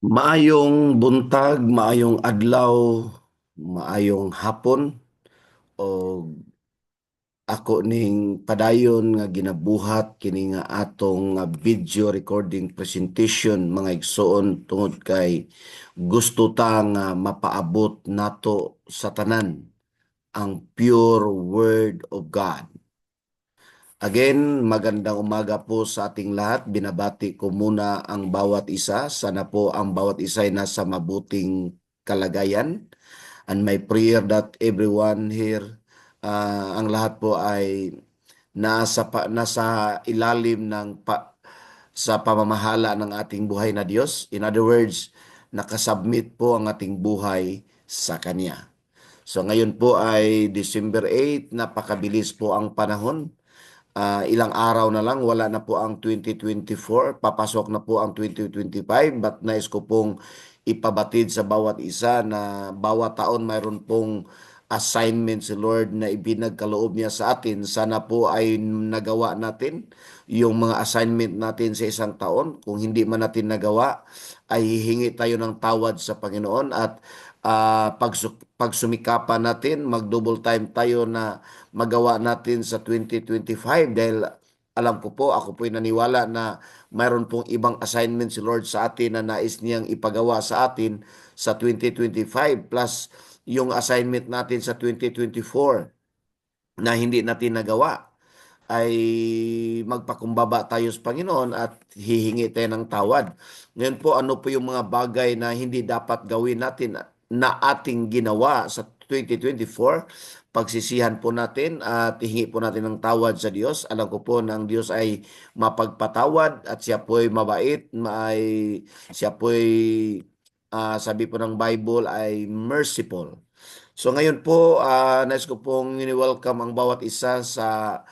Maayong buntag, maayong adlaw, maayong hapon o ako ning padayon nga ginabuhat kini nga atong nga video recording presentation mga igsoon tungod kay gusto ta nga mapaabot nato sa tanan ang pure word of God. Again, magandang umaga po sa ating lahat. Binabati ko muna ang bawat isa. Sana po ang bawat isa ay nasa mabuting kalagayan. And my prayer that everyone here, ang lahat po ay nasa ilalim sa pamamahala ng ating buhay na Diyos. In other words, nakasubmit po ang ating buhay sa Kanya. So ngayon po ay December 8, napakabilis po ang panahon. Ilang araw na lang, wala na po ang 2024, papasok na po ang 2025, but nais ko pong ipabatid sa bawat isa na bawat taon mayroon pong assignment si Lord na ibinagkaloob niya sa atin. Sana po ay nagawa natin yung mga assignment natin sa isang taon. Kung hindi man natin nagawa, ay hihingi tayo ng tawad sa Panginoon at pagsumikapan natin, mag-double time tayo na magawa natin sa 2025 dahil alam ko po, ako po'y naniwala na mayroon pong ibang assignment si Lord sa atin na nais niyang ipagawa sa atin sa 2025 plus yung assignment natin sa 2024 na hindi natin nagawa ay magpakumbaba tayo sa Panginoon at hihingi tayo ng tawad. Ngayon po, ano po yung mga bagay na hindi dapat gawin natin na ating ginawa sa 2024? Pagsisihan po natin at hihingi po natin ng tawad sa Diyos. Alam ko po na ang Diyos ay mapagpatawad at siya po ay mabait, siya po ay sabi po ng Bible ay merciful. So ngayon po, nais ko pong welcome ang bawat isa sa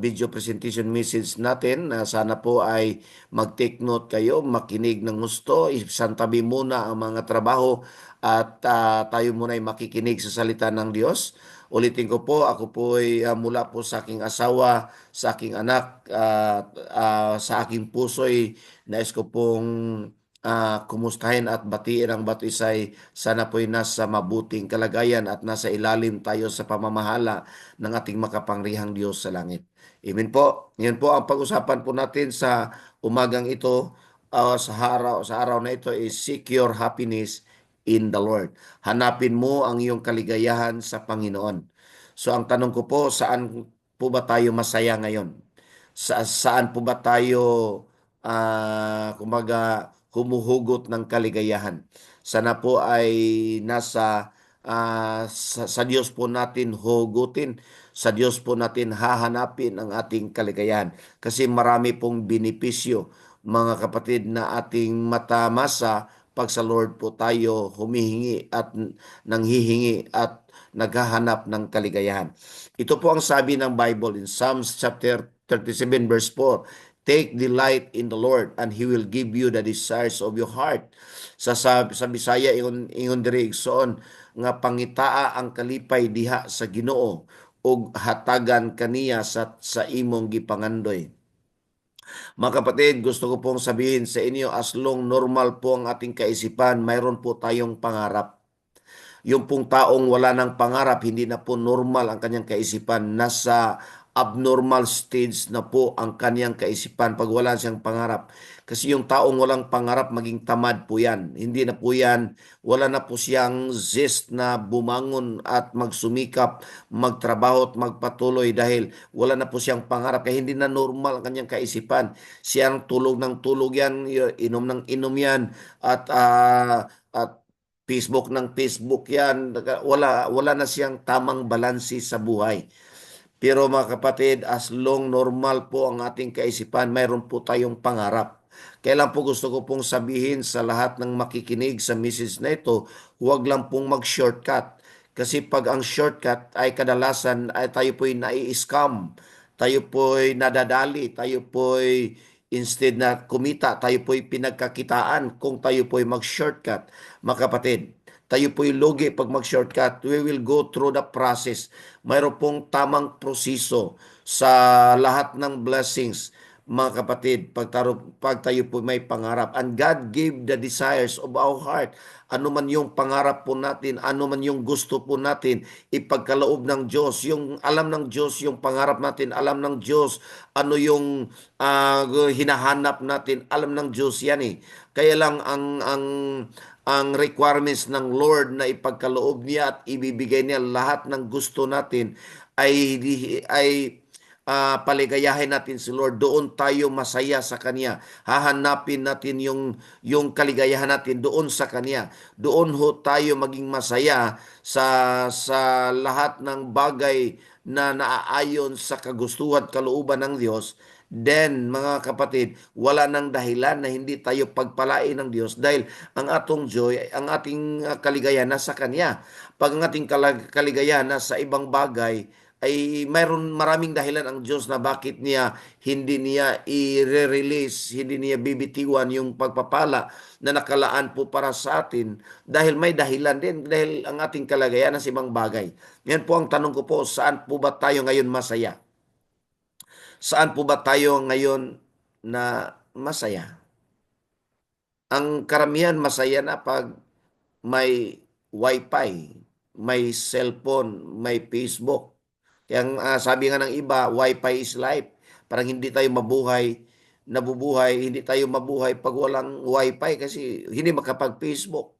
video presentation message natin. Sana po ay mag-take note kayo, makinig ng gusto, isantabi muna ang mga trabaho at tayo muna ay makikinig sa salita ng Diyos. Ulitin ko po, ako po ay mula po sa aking asawa, sa aking anak, sa aking puso ay nais ko pong kumustahin at batiin ang bawat isa'y sana po'y nasa mabuting kalagayan at nasa ilalim tayo sa pamamahala ng ating makapangyarihang Diyos sa langit. Amen po. Ngayon po ang pag-usapan po natin sa umagang ito, sa araw na ito is seek your happiness in the Lord. Hanapin mo ang iyong kaligayahan sa Panginoon. So ang tanong ko po, saan po ba tayo masaya ngayon? Saan po ba tayo kumbaga humuhugot ng kaligayahan? Sana po ay sa Diyos po natin hugutin, sa Diyos po natin hahanapin ang ating kaligayahan. Kasi marami pong benepisyo, mga kapatid, na ating matamasa pag sa Lord po tayo humihingi at nanghihingi at naghahanap ng kaligayahan. Ito po ang sabi ng Bible in Psalms chapter 37 verse 4. Take delight in the Lord and He will give you the desires of your heart. Sa Bisaya, ingon diri igsoon, nga pangitaa ang kalipay diha sa Ginoo ug hatagan kaniya sa imong gipangandoy. Mga kapatid, gusto ko pong sabihin sa inyo, as long normal po ang ating kaisipan, mayroon po tayong pangarap. Yung pong taong wala ng pangarap, hindi na po normal ang kanyang kaisipan. Nasa abnormal stage na po ang kanyang kaisipan pag wala siyang pangarap. Kasi yung taong walang pangarap, maging tamad po yan. Hindi na po yan, wala na po siyang zest na bumangon at magsumikap, magtrabaho at magpatuloy dahil wala na po siyang pangarap. Kaya hindi na normal ang kanyang kaisipan. Siyang tulog ng tulog yan, inom ng inom yan, at Facebook ng Facebook yan. Wala na siyang tamang balansi sa buhay. Pero mga kapatid, as long normal po ang ating kaisipan, mayroon po tayong pangarap. Kailan po gusto ko pong sabihin sa lahat ng makikinig sa message na ito, huwag lang pong mag-shortcut. Kasi pag ang shortcut ay kadalasan ay tayo po'y nai-scam, tayo po'y nadadali, tayo po'y instead na kumita, tayo po'y pinagkakitaan kung tayo po'y mag-shortcut. Mga kapatid, tayo po'y lugi pag mag-shortcut. We will go through the process. Mayroon pong tamang proseso sa lahat ng blessings. mga kapatid, pag tayo po may pangarap. And God gave the desires of our heart. Ano man yung pangarap po natin, ano man yung gusto po natin, ipagkaloob ng Diyos. Yung alam ng Diyos, yung pangarap natin, alam ng Diyos, ano yung hinahanap natin, alam ng Diyos yan eh. Kaya lang ang requirements ng Lord na ipagkaloob niya at ibibigay niya lahat ng gusto natin ay paligayahin natin si Lord. Doon tayo masaya sa Kanya. Hahanapin natin yung kaligayahan natin doon sa Kanya. Doon ho tayo maging masaya sa lahat ng bagay na naaayon sa kagustuhan at kalooban ng Diyos. Then, mga kapatid, wala nang dahilan na hindi tayo pagpalain ng Diyos dahil ang atong joy, ang ating kaligayahan nasa Kanya. Pag ang ating kaligayahan nasa ibang bagay, ay mayroon maraming dahilan ang Diyos na bakit hindi niya i-release, hindi niya bibitiwan yung pagpapala na nakalaan po para sa atin dahil may dahilan din, dahil ang ating kalagayan sa ibang bagay. Yan po ang tanong ko po, saan po ba tayo ngayon masaya? Saan po ba tayo ngayon na masaya? Ang karamihan masaya na pag may wifi, may cellphone, may Facebook. Kaya sabi nga ng iba, wifi is life. Parang hindi tayo hindi tayo mabuhay pag walang wifi kasi hindi makapag-Facebook.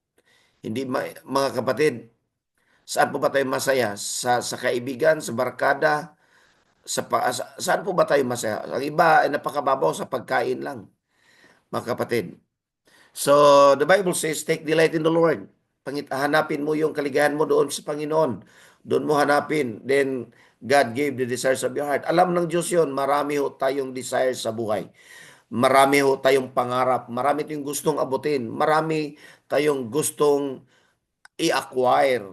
Hindi mga kapatid, saan po ba tayo masaya? Sa kaibigan, sa barkada, saan po ba tayo masaya? Ang iba ay napakababaw sa pagkain lang, mga kapatid. So, the Bible says, take delight in the Lord. Hanapin mo yung kaligayahan mo doon sa Panginoon. Doon mo hanapin. Then, God gave the desires of your heart. Alam ng Diyos yun, marami ho tayong desires sa buhay. Marami ho tayong pangarap. Marami tayong gustong abutin. Marami tayong gustong i-acquire,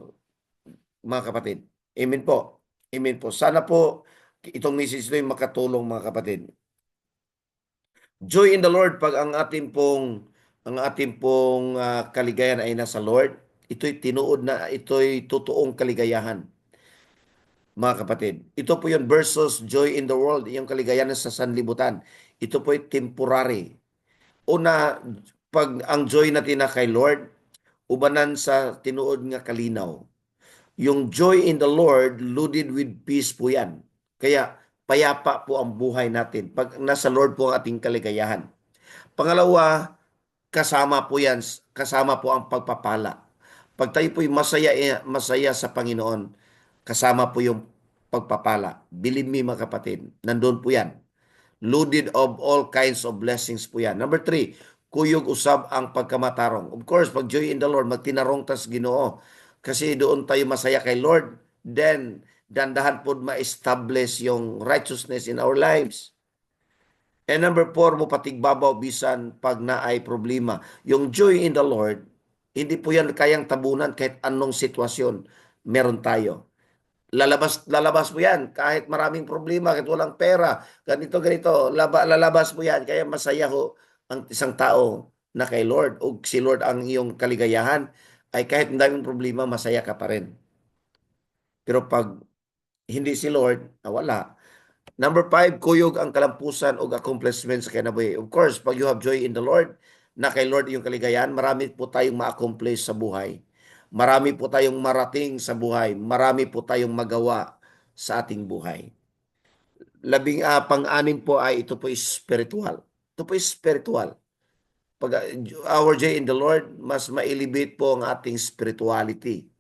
mga kapatid. Amen po. Amen po. Sana po itong message na yung makatulong, mga kapatid. Joy in the Lord pag ang ating pong kaligayahan ay nasa Lord. Ito'y totoong kaligayahan, mga kapatid. Ito po yun versus joy in the world, yung kaligayahan sa sanlibutan. Ito po ay temporary. Una, pag ang joy natin na kay Lord, ubanan sa tinuod nga kalinaw. Yung joy in the Lord, loaded with peace po yan. Kaya, payapa po ang buhay natin pag nasa Lord po ang ating kaligayahan. Pangalawa, kasama po ang pagpapala. Pag tayo po'y masaya sa Panginoon, kasama po yung pagpapala. Believe me, mga kapatid, nandun po yan. Loaded of all kinds of blessings po yan. Number three, kuyog usab ang pagkamatarong. Of course, pag joy in the Lord, magtinarong tas Ginoo. Kasi doon tayo masaya kay Lord. Then, dandahan po ma-establish yung righteousness in our lives. And number four, mo patigbabaw bisan pag naay problema. Yung joy in the Lord, hindi po yan kayang tabunan kahit anong sitwasyon meron tayo. Lalabas po yan kahit maraming problema, kahit walang pera, ganito, lalabas po yan. Kaya masaya ho ang isang tao na kay Lord o si Lord ang iyong kaligayahan ay kahit ang daming problema, masaya ka pa rin. Pero pag hindi si Lord, wala. Number five, kuyog ang kalampusan o accomplishments sa kinabuhi. Of course, pag you have joy in the Lord, na kay Lord yung kaligayahan, marami po tayong ma-accomplish sa buhay. Marami po tayong marating sa buhay. Marami po tayong magawa sa ating buhay. Pang-anim po ay ito po is spiritual. Ito po is spiritual. Pag our joy in the Lord, mas ma-elevate po ang ating spirituality.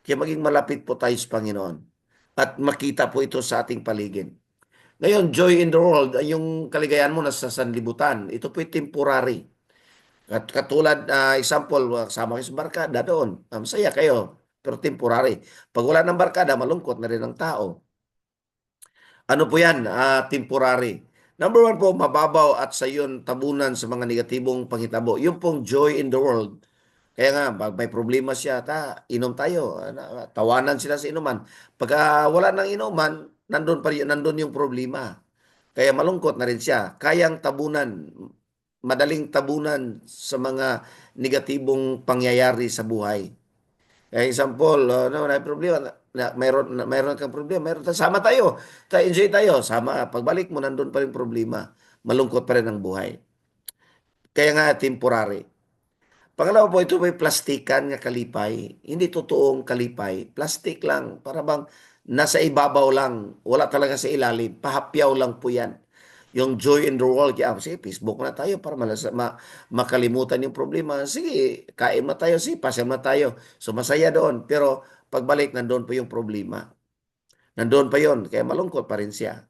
Kaya maging malapit po tayo sa Panginoon. At makita po ito sa ating paligid. Ngayon, joy in the world, ay yung kaligayahan mo nasa sanlibutan. Ito po'y temporary. At katulad, example, kasama kayo sa barkada doon. Masaya kayo, pero temporary. Pag wala ng barkada, malungkot na rin ang tao. Ano po yan? Temporary. Number one po, mababaw at sa yun tabunan sa mga negatibong panghitabo. Yung pong joy in the world. Kaya nga, pag may problema siya, inom tayo. Tawanan sila sa inuman. Pagka wala ng inuman, nandun yung problema. Kaya malungkot na rin siya. Kayang tabunan, madaling tabunan sa mga negatibong pangyayari sa buhay. Kaya example, may problema, mayroon kang problema, sama tayo, enjoy tayo, sama, pagbalik mo, nandun pa rin problema. malungkot pa rin ang buhay. Kaya nga temporary. Pangalawa po, ito may plastikan nga kalipay. Hindi totoong kalipay. Plastic lang. Para bang nasa ibabaw lang. Wala talaga sa ilalim. Pahapyaw lang po yan. Yung joy in the world. Kaya, sige, Facebook na tayo para makalimutan yung problema. Sige, kain na tayo. Sige, pasyal na tayo. So, masaya doon. Pero, pagbalik, nandoon po yung problema. Nandoon pa yon. Kaya malungkot pa rin siya,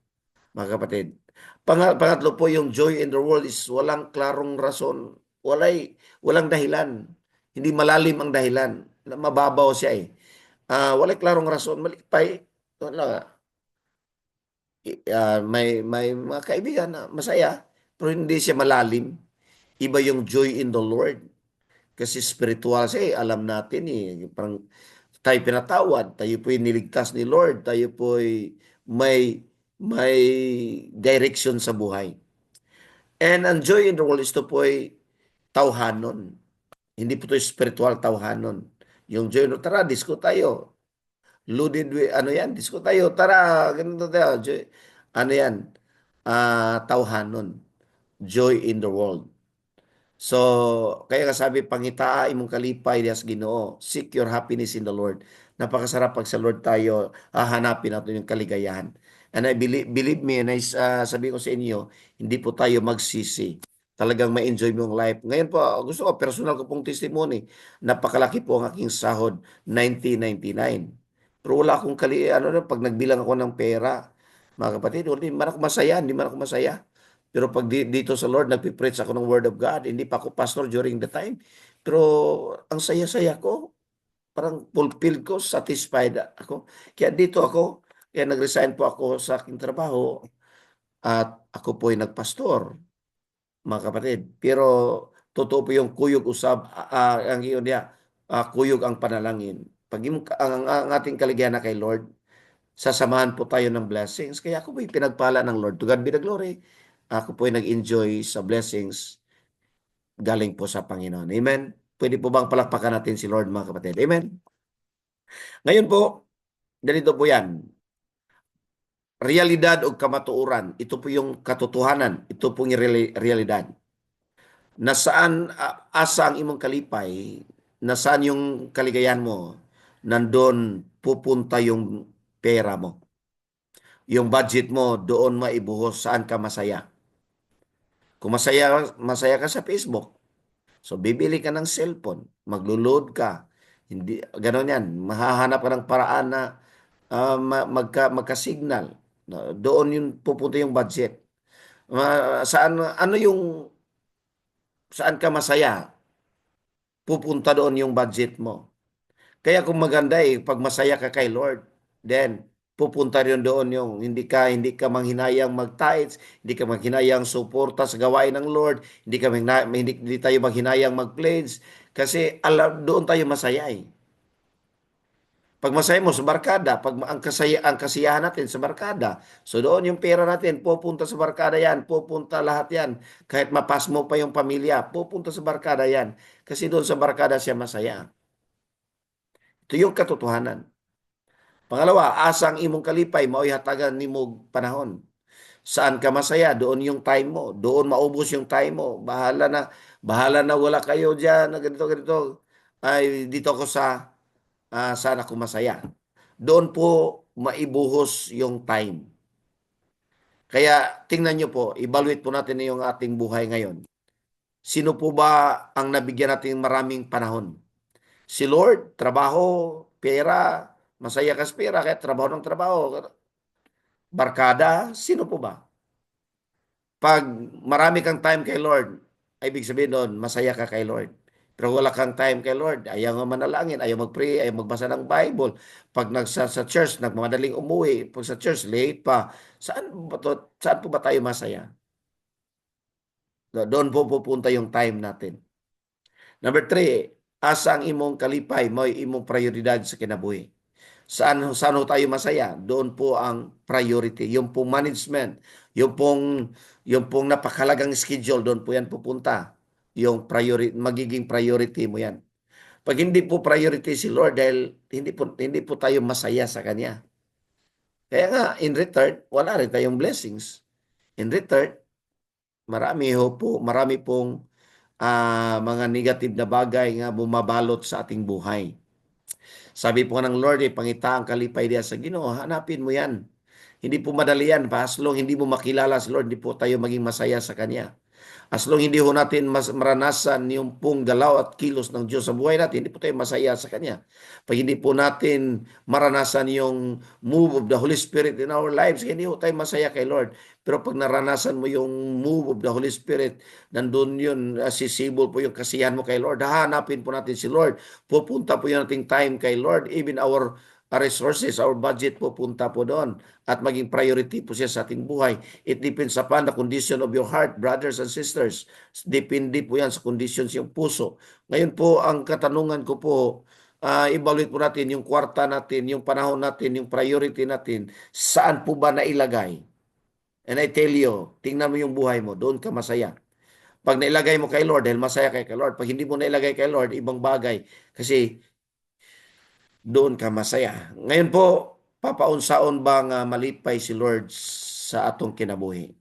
mga kapatid. Pangatlo po, yung joy in the world is walang klarong rason. Walang dahilan. Hindi malalim ang dahilan. Mababaw siya eh. Walang klarong rason. Malipay. Wala. May mga kaibigan na masaya, pero hindi siya malalim. Iba yung joy in the Lord. Kasi spiritual siya eh. Alam natin eh. Parang tayo pinatawad. Tayo po'y niligtas ni Lord. Tayo po'y may direction sa buhay. And ang joy in the world is to po'y tawhanon. Hindi po ito spiritual tawhanon. Yung joy, no, tara, disco tayo. Loaded with, ano yan, disco tayo. Tara, ganito tayo. Joy, ano yan? Tawhanon. Joy in the world. So, kaya nga sabi, pangitaa imong kalipay diyas Ginoo. Seek your happiness in the Lord. Napakasarap pag sa Lord tayo, hahanapin natin yung kaligayahan. And I believe me, and sabi ko sa inyo, hindi po tayo magsisi. Talagang ma-enjoy mo yung life. Ngayon po, gusto ko, personal ko pong testimony. Napakalaki po ang aking sahod, 1999. Pero wala akong pag nagbilang ako ng pera, mga kapatid, hindi man ako masaya, hindi man ako masaya. Pero pag dito sa Lord, nagpipreach ako ng Word of God. Hindi pa ako pastor during the time. Pero ang saya-saya ko, parang fulfilled ko, satisfied ako. Kaya dito ako, kaya nag-resign po ako sa aking trabaho at ako po ay nagpastor, mga kapatid. Pero totoo po yung kuyog usab, ang iyon niya, kuyog ang panalangin. Pag ang ating kaligayahan na kay Lord, sasamahan po tayo ng blessings. Kaya ako po'y pinagpala ng Lord. To God be the glory. Ako po'y nag-enjoy sa blessings galing po sa Panginoon. Amen? Pwede po bang palakpakan natin si Lord, mga kapatid? Amen? Ngayon po, ganito po yan. Realidad o kamatuuran. Ito po yung katotohanan. Ito po yung realidad. Nasaan asa ang imong kalipay, nasaan yung kaligayahan mo, nandun pupunta yung pera mo. Yung budget mo, doon maibuhos saan ka masaya. Kung masaya ka sa Facebook, so bibili ka ng cellphone, maglo-load ka. Hindi ganoon 'yan. Mahahanap ka ng paraan na magka-signal. No, doon yung pupunta yung budget. Saan ano yung saan ka masaya? Pupunta doon yung budget mo. Kaya kung maganda pag masaya ka kay Lord, then pupunta rin doon yung hindi ka manghinayang mag-tithes, hindi ka manghinayang suporta sa gawain ng Lord, hindi tayo manghinayang mag-pledge kasi alam doon tayo masaya eh. Pag masaya mo sa barkada, pag ang kasiyahan natin sa barkada, so doon yung pera natin, pupunta sa barkada yan, pupunta lahat yan. Kahit mapas mo pa yung pamilya, pupunta sa barkada yan. Kasi doon sa barkada siya masaya. Ito yung katotohanan. Pangalawa, asang imong kalipay, mao'y hatagan nimo panahon. Saan ka masaya, doon yung time mo. Doon maubos yung time mo. Bahala na wala kayo diyan, na ganito, ganito. Ay, dito ako saan ako masaya. Doon po maibuhos yung time. Kaya tingnan nyo po, evaluate po natin yung ating buhay ngayon. Sino po ba ang nabigyan natin maraming panahon? Si Lord, trabaho, pera, masaya ka sa pera, kaya trabaho ng trabaho. Barkada, sino po ba? Pag marami kang time kay Lord, ay ibig sabihin doon, masaya ka kay Lord. Pero wala kang time kay Lord, ayaw nga manalangin, ayaw mag-pray, ayaw magbasa ng Bible. Pag sa church, nagmamadaling umuwi. Pag sa church, late pa. Saan po ba tayo masaya? Doon po pupunta yung time natin. Number three, asa ang imong kalipay, mo imong prioridad sa kinabuhi. Saan ho tayo masaya? Doon po ang priority. Yung pong management, yung pong napakalagang schedule, doon po yan pupunta. Yung magiging priority mo yan. Pag hindi po priority si Lord dahil hindi po tayo masaya sa Kanya. Kaya nga, in return, wala rin tayong blessings. In return, marami pong mga negative na bagay nga bumabalot sa ating buhay. Sabi po ng Lord, pangita ang kalipay diya sa Ginoo, hanapin mo yan. Hindi po madali yan. As long hindi mo makilala si Lord, hindi po tayo maging masaya sa Kanya. As long hindi ho natin maranasan yung pong galaw at kilos ng Diyos sa buhay natin, hindi po tayo masaya sa Kanya. Pag hindi po natin maranasan yung move of the Holy Spirit in our lives, hindi po tayo masaya kay Lord. Pero pag naranasan mo yung move of the Holy Spirit, nandun yun, sisibol po yung kasiyahan mo kay Lord. Hahanapin po natin si Lord. Pupunta po yung ating time kay Lord. Even our resources, our budget po punta po doon at maging priority po siya sa ating buhay. It depends upon the condition of your heart, brothers and sisters. Depende po yan sa conditions yung puso. Ngayon po, ang katanungan ko po, evaluate po natin yung kwarta natin, yung panahon natin, yung priority natin, saan po ba nailagay? And I tell you, tingnan mo yung buhay mo, doon ka masaya. Pag nailagay mo kay Lord, dahil masaya kay Lord. Pag hindi mo nailagay kay Lord, ibang bagay. Kasi doon ka masaya. Ngayon po, papaunsaon ba nga malipay si Lord sa atong kinabuhi?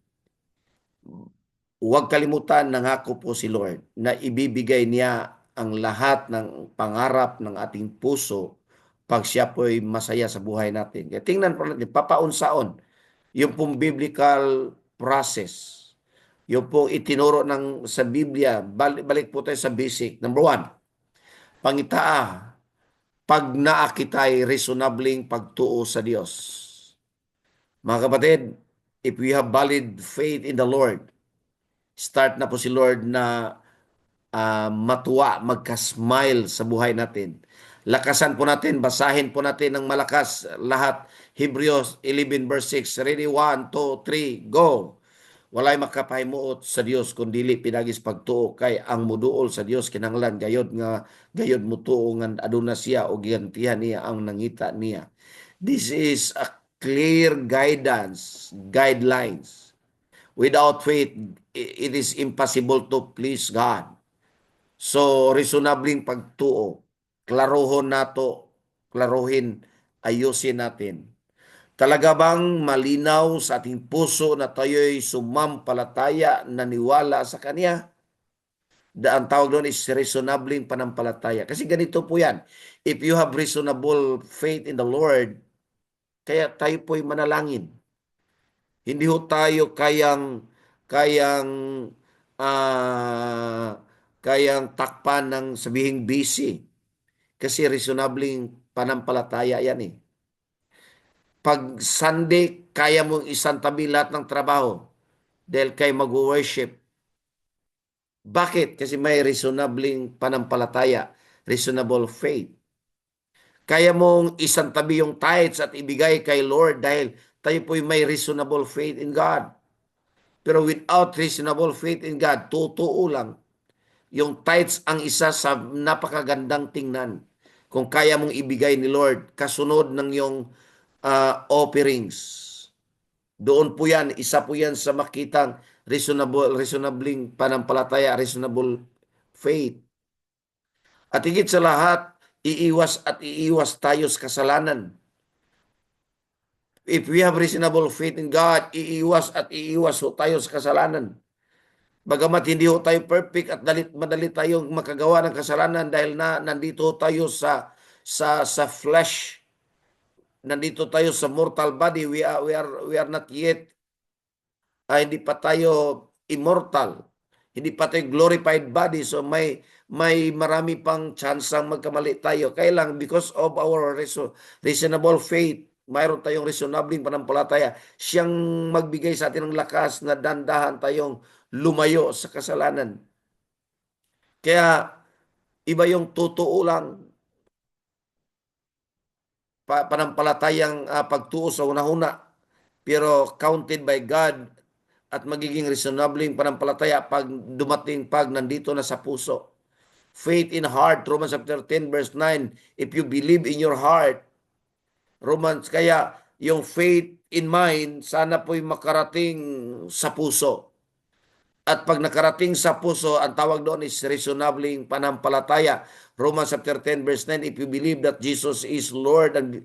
Huwag kalimutan, nangako po si Lord na ibibigay niya ang lahat ng pangarap ng ating puso pag siya po'y masaya sa buhay natin. Kaya tingnan po natin, papaunsaon yung pong biblical process. Yung pong itinuro sa Biblia, balik po tayo sa basic. Number one, pangitaa, pag naakitay reasonabling pagtuo sa Diyos. Mga kapatid, if we have valid faith in the Lord, start na po si Lord na matuwa, magka-smile sa buhay natin. Lakasan po natin, basahin po natin ng malakas lahat. Hebrews 11 verse 6. Ready? 1, 2, 3, go! Walay makapahimuot sa Dios kundili pinagis pagtuo kay ang muduol sa Dios kinahanglan gayod mutuo nga aduna siya o gigantihan niya ang nangita niya. This is a clear guidelines. Without faith, it is impossible to please God. So, reasonabling pagtuo, klaruhin, ayusin natin. Talaga bang malinaw sa ating puso na tayo'y sumampalataya, naniwala sa Kanya? Ang tawag doon is reasonabling panampalataya. Kasi ganito po yan. If you have reasonable faith in the Lord, kaya tayo po'y manalangin. Hindi ho tayo kayang ah, kayang takpan ng sabihing busy. Kasi reasonabling panampalataya yan eh. Pag Sunday, kaya mong isantabi lahat ng trabaho dahil kay mag-worship. Bakit? Kasi may reasonabling panampalataya, reasonable faith. Kaya mong isantabi yung tithes at ibigay kay Lord dahil tayo po'y may reasonable faith in God. Pero without reasonable faith in God, totoo lang. Yung tithes ang isa sa napakagandang tingnan. Kung kaya mong ibigay ni Lord, kasunod ng yung offerings. Doon po yan, isa po yan sa makitang reasonabling panampalataya, reasonable faith. At higit sa lahat, iiwas tayo sa kasalanan. If we have reasonable faith in God, iiwas tayo sa kasalanan. Bagamat hindi ho tayo perfect at madali tayong makagawa ng kasalanan dahil nandito tayo sa flesh. Nandito tayo sa mortal body. We are not yet hindi pa tayo immortal. Hindi pa tayo glorified body. So may marami pang tsansang magkamali tayo. Kaya lang, because of our reasonable faith, mayroon tayong reasonabling panampalataya, siyang magbigay sa atin ng lakas na dandahan tayong lumayo sa kasalanan. Kaya iba yung totoo lang, panampalatayang pagtuo sa una-una, pero counted by God at magiging reasonabling panampalataya pag nandito na sa puso. Faith in heart, Romans chapter 10 verse 9, if you believe in your heart, kaya yung faith in mind, sana po'y makarating sa puso. At pag nakarating sa puso, ang tawag doon is reasonabling panampalataya. Romans chapter 10 verse 9, if you believe that Jesus is Lord, and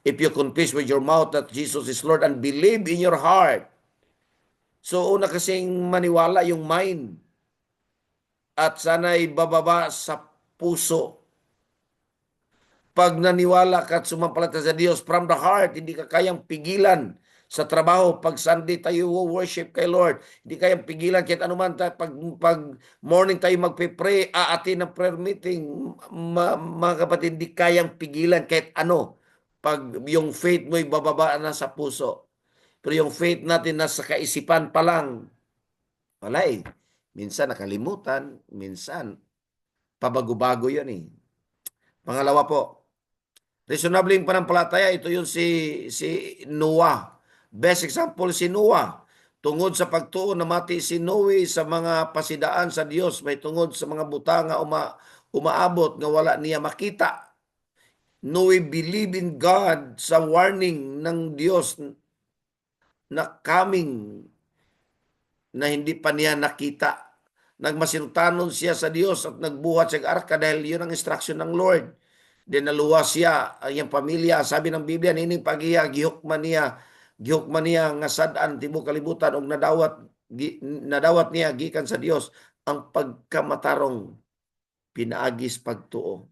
if you confess with your mouth that Jesus is Lord and believe in your heart So una kasing maniwala yung mind at sana'y bababa sa puso. Pag naniwala ka at sumampalataya sa Diyos from the heart, hindi ka kayang pigilan sa trabaho. Pag Sunday tayo worship kay Lord, hindi kayang pigilan kahit anuman. Pag morning tayo magpe-pray, aatin ng prayer meeting, mga kapatid, hindi kayang pigilan kahit ano. Pag yung faith mo'y bababa na sa puso. Pero yung faith natin nasa kaisipan pa lang, wala eh. Minsan nakalimutan, minsan pabago-bago yun eh. Pangalawa po, reasonabling panampalataya, ito yung si Noah. Best example si Noah. Tungod sa pagtuon namati si Noe sa mga pasidaan sa Dios, may tungod sa mga butanga umaabot nga wala niya makita. Noe believe in God sa warning ng Dios na coming na hindi pa niya nakita. Nagmasinutanon siya sa Diyos at nagbuhat siya ng arka dahil yun ang instruction ng Lord. Dinaluwas siya, ang iyang pamilya. Sabi ng Biblia, nining pagiya, gihukman niya nga sad-an tibuok kalibutan og nadawat niya gikan sa Dios ang pagkamatarong pinaagis pagtuo.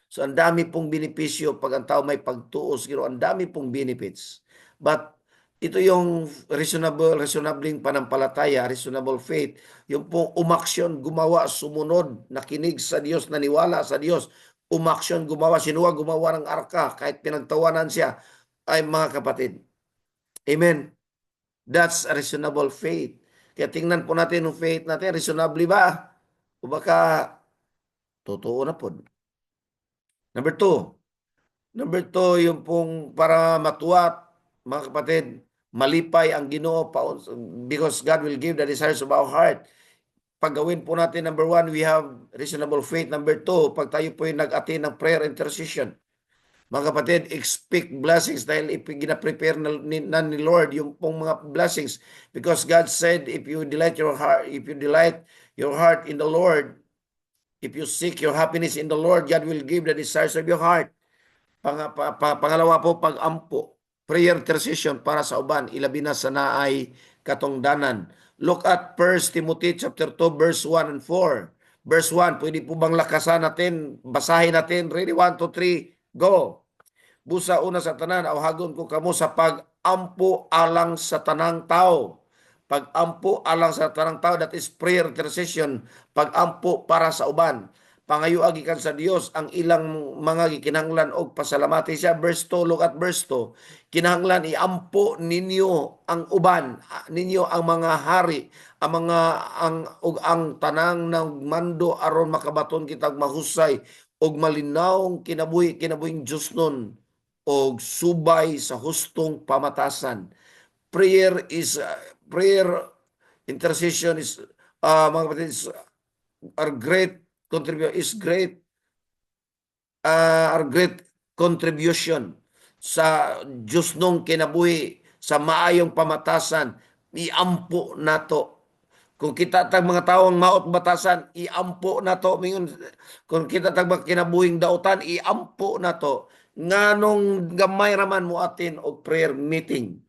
So ang dami pong benepisyo pag ang tao may pagtuo, siguro ang dami pong benefits. But ito yung reasonabling panampalataya, reasonable faith, yung pong umaksyon, gumawa, sumunod, nakinig sa Diyos, naniwala sa Diyos, umaksyon, gumawa, sinuwa, gumawa ng arka, kahit pinagtawanan siya, ay mga kapatid. Amen. That's a reasonable faith. Kaya tingnan po natin yung faith natin, reasonable ba? O baka totoo na po. Number two, yung pong para matuwa, mga kapatid, malipay ang Ginoo because God will give the desires of our heart. Pag gawin po natin, number one, we have reasonable faith. Number two, pag tayo po yung nag-attend ng prayer intercession, mga kapatid, expect blessings dahil gina-prepare na ni Lord yung pong mga blessings. Because God said, if you delight your heart in the Lord, if you seek your happiness in the Lord, God will give the desires of your heart. Pangalawa po, pag-ampo. Prayer intercession para sa uban, ilabi na sa naay katongdanan. Look at 1 Timothy chapter 2, verse 1 and 4. Verse 1, pwede po bang lakasan natin? Basahin natin. Ready? 1, 2, 3, go. Busa una sa tanan, awhagon ko kamo sa pag-ampo alang sa tanang tao. Pag-ampo alang sa tanang tao, that is prayer intercession. Pag-ampo para sa uban. Pangayo agikan sa Dios ang ilang mga gikinahanglan og pasalamati siya. Verse 2, look at verse 2. Kinahanglan iampo ninyo ang uban, ninyo ang mga hari, ang mga ang tanang mando aron makabaton kitag mahusay og malinawong kinabuhing Dios nun og subay sa hustong pamatasan. Prayer intercession is mga kapatid are great are great contribution sa Diyos nung kinabuhi sa maayong pamatasan. Iampo nato. Kung kita tag mga taong maot batasan, iampo nato. Kung kita tag mga kinabuhing dautan, iampo nato. Nganong gamay raman mo atin og prayer meeting.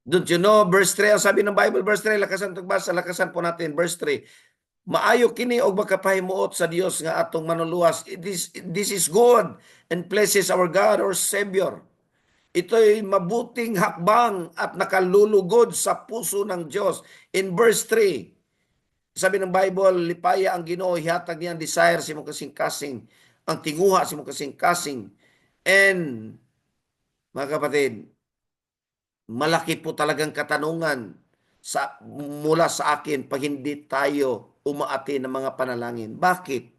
Don't you know, verse 3, ang sabi ng Bible, verse 3, lakasan tagbasa, lakasan po natin, verse 3. Maayo kini og makapahimuot sa Dios nga atong manuluwas. This is good and pleases our God, our Savior. Ito'y mabuting hakbang at nakalulugod sa puso ng Diyos. In verse 3, sabi ng Bible, lipaya ang Ginoo, hihatag niya ang desire sa imong kasing-kasing, ang tinguha sa imong kasing-kasing. And, mga kapatid, malaki po talagang katanungan mula sa akin pag hindi tayo umaati ng mga panalangin. Bakit?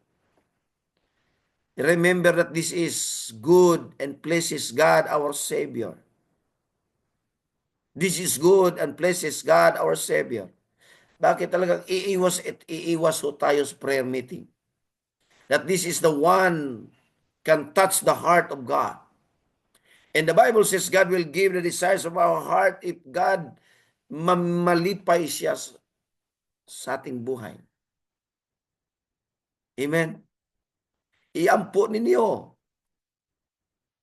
Remember that this is good and pleases God our Savior. This is good and pleases God our Savior. Bakit talagang iiwas ho tayo sa prayer meeting? That this is the one can touch the heart of God. And the Bible says God will give the desires of our heart if God malipay siya sa ating buhay. Amen? Iampo ninyo.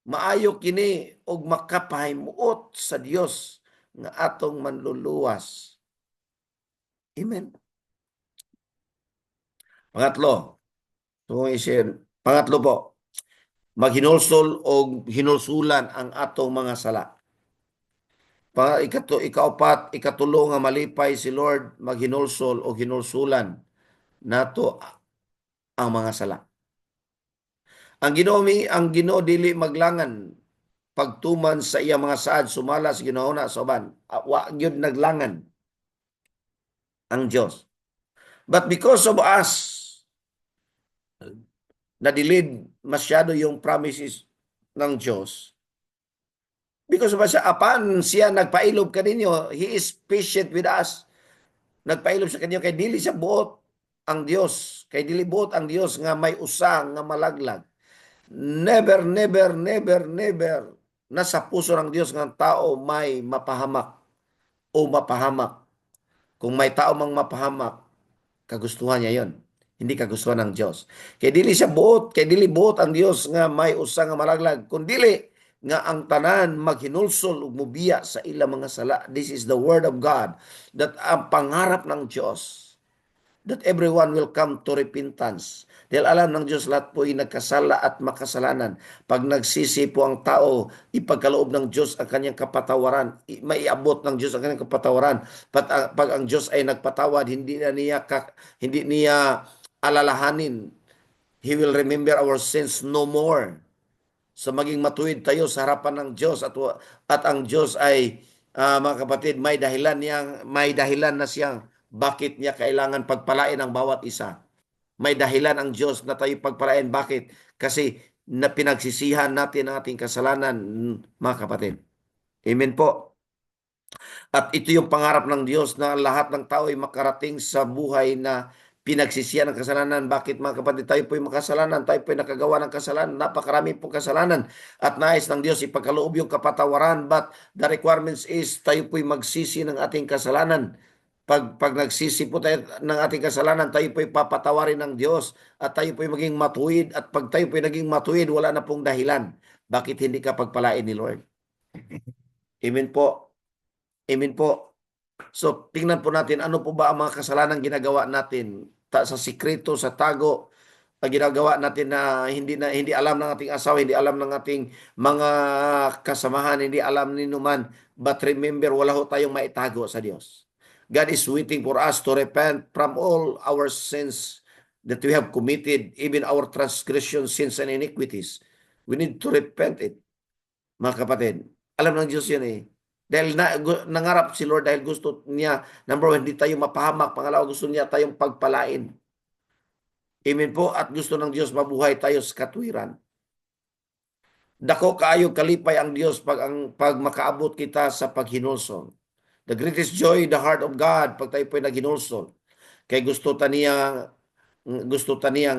Maayo kini og makapahimuot sa Dios nga atong manluluwas. Amen. Pangatlo, pangatlo po, maghinulsol o hinulsulan ang atong mga sala. Ikaupat, ikatulo nga malipay si Lord maghinulsol o hinulsulan nato ang mga sala. Ang Ginoo dili maglangan pagtuman sa iyang mga saad sumala sa ginahuna sa uban. Wa gyud naglangan ang Dios. But because of us, na-delayed masyado yung promises ng Diyos. Because of us, apan siya nagpailob kaninyo, He is patient with us. Nagpailob sa kanyo, kay dili siya buot ang Diyos. Kay dili buot ang Diyos nga may usang, nga malaglag. Never, never, never, never nasa puso ng Diyos nga tao may mapahamak o mapahamak. Kung may tao mang mapahamak, kagustuhan niya yon. Hindi kagustuhan ng Diyos. Kay dili siya buot, kay dili buot ang Diyos nga may usa nga malaglag. Kung dili nga ang tanan maghinulsol ug mubiya sa ilang mga sala. This is the word of God. That ang pangarap ng Diyos that everyone will come to repentance. Dahil alam ng Diyos lahat po ay nagkasala at makasalanan. Pag nagsisi po ang tao, ipagkaloob ng Diyos ang kanyang kapatawaran. Maiabot ng Diyos ang kanyang kapatawaran. Pag ang Diyos ay nagpatawad, hindi niya alalahanin. He will remember our sins no more. So maging matuwid tayo sa harapan ng Diyos at ang Diyos ay mga kapatid, may dahilan na siyang bakit niya kailangan pagpalain ang bawat isa. May dahilan ang Diyos na tayo pagpalain. Bakit? Kasi na pinagsisihan natin ang ating kasalanan, mga kapatid. Amen po. At ito yung pangarap ng Diyos na lahat ng tao ay makarating sa buhay na pinagsisihan ng kasalanan. Bakit mga kapatid? Tayo po'y makasalanan. Tayo po'y nakagawa ng kasalanan. Napakarami po kasalanan. At nais ng Diyos ipagkaloob yung kapatawaran. But the requirements is tayo po'y magsisi ng ating kasalanan. Pag nagsisi po tayo ng ating kasalanan, tayo po'y papatawarin ng Diyos at tayo po'y maging matuwid. At pag tayo po'y naging matuwid, wala na pong dahilan. Bakit hindi ka pagpalain ni Lord? Amen po. Amen po. So, tingnan po natin ano po ba ang mga kasalanan ginagawa natin sa sikreto, sa tago, ginagawa natin na hindi alam ng ating asawa, hindi alam ng ating mga kasamahan, hindi alam ni numan. But remember, wala ho tayong maitago sa Diyos. God is waiting for us to repent from all our sins that we have committed, even our transgressions, sins, and iniquities. We need to repent it, mga kapatid. Alam ng Diyos yan eh. Dahil nangarap si Lord dahil gusto niya, number one, hindi tayo mapahamak. Pangalawa, gusto niya tayong pagpalain. Amen po. At gusto ng Diyos mabuhay tayo sa katwiran. Dako kaayo kalipay ang Diyos pag makaabot kita sa paghinulsol. The greatest joy, the heart of God, pag tayo po'y naghinulsol. Kay gusto taniya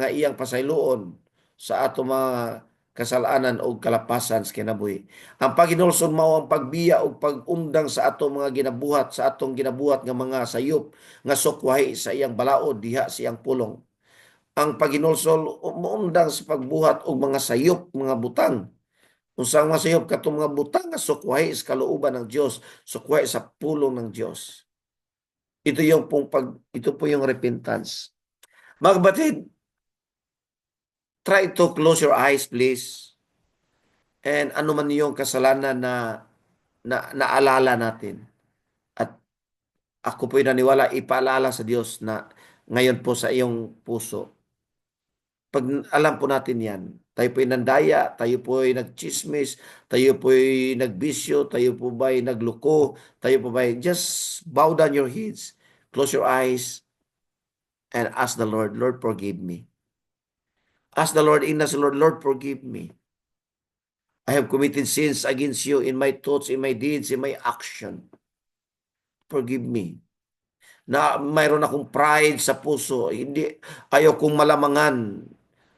nga iyang pasayloon sa ato mga kasalanan o kalapasan sa kinabuhi. Ang paghinulsol mao ang pagbiya o pag-undang sa ato mga ginabuhat, sa atong ginabuhat nga mga sayop nga sukwahi sa iyang balaod diha sa iyang pulong. Ang paghinulsol muundang sa pagbuhat og mga sayop, mga butang. Unsang mga sayop katong mga butang nga sukwahi sa kalooban ng Dios, sukwahi sa pulong ng Dios. Ito po yung repentance. Mga kapatid, try to close your eyes, please. And ano man yung kasalanan na naalala natin. At ako po'y naniwala, ipaalala sa Diyos na ngayon po sa iyong puso. Pag alam po natin yan, tayo po'y nandaya, tayo po'y nagchismis, tayo po'y nagbisyo, tayo po ba'y nagluko, tayo po ba'y just bow down your heads, close your eyes, and ask the Lord, Lord, forgive me. Ask the Lord, Lord, forgive me. I have committed sins against you in my thoughts, in my deeds, in my action. Forgive me. Na mayroon akong pride sa puso. Ayaw kong malamangan.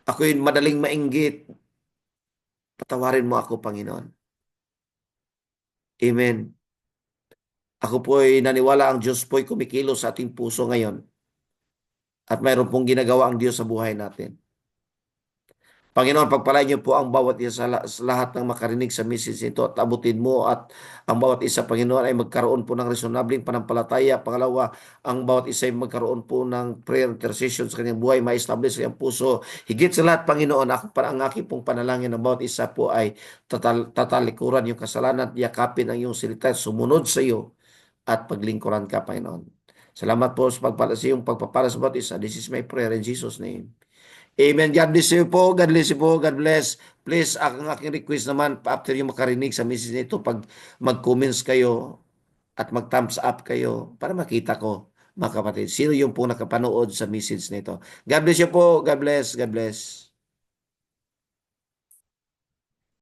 Ako'y madaling mainggit. Patawarin mo ako, Panginoon. Amen. Ako po'y naniwala ang Diyos po'y kumikilos sa ating puso ngayon. At mayroon pong ginagawa ang Diyos sa buhay natin. Panginoon, pagpalain niyo po ang bawat isa sa lahat ng makarinig sa message nito at abutin mo at ang bawat isa, Panginoon, ay magkaroon po ng reasonabling panampalataya. Pangalawa, ang bawat isa ay magkaroon po ng prayer intercession sa kanyang buhay, ma-establish sa kanyang puso. Higit sa lahat, Panginoon, ang aking pong panalangin ng bawat isa po ay tatalikuran yung kasalanan, yakapin ang iyong salita, sumunod sa iyo at paglingkuran ka, Panginoon. Salamat po sa iyong pagpapala sa bawat isa. This is my prayer in Jesus' name. Amen. God bless you po. God bless you po. God bless. Please, ang aking request naman, after yung makarinig sa message nito, pag mag-comments kayo at mag-thumbs up kayo para makita ko, mga kapatid, sino yung po nakapanood sa message nito. God bless you po. God bless. God bless.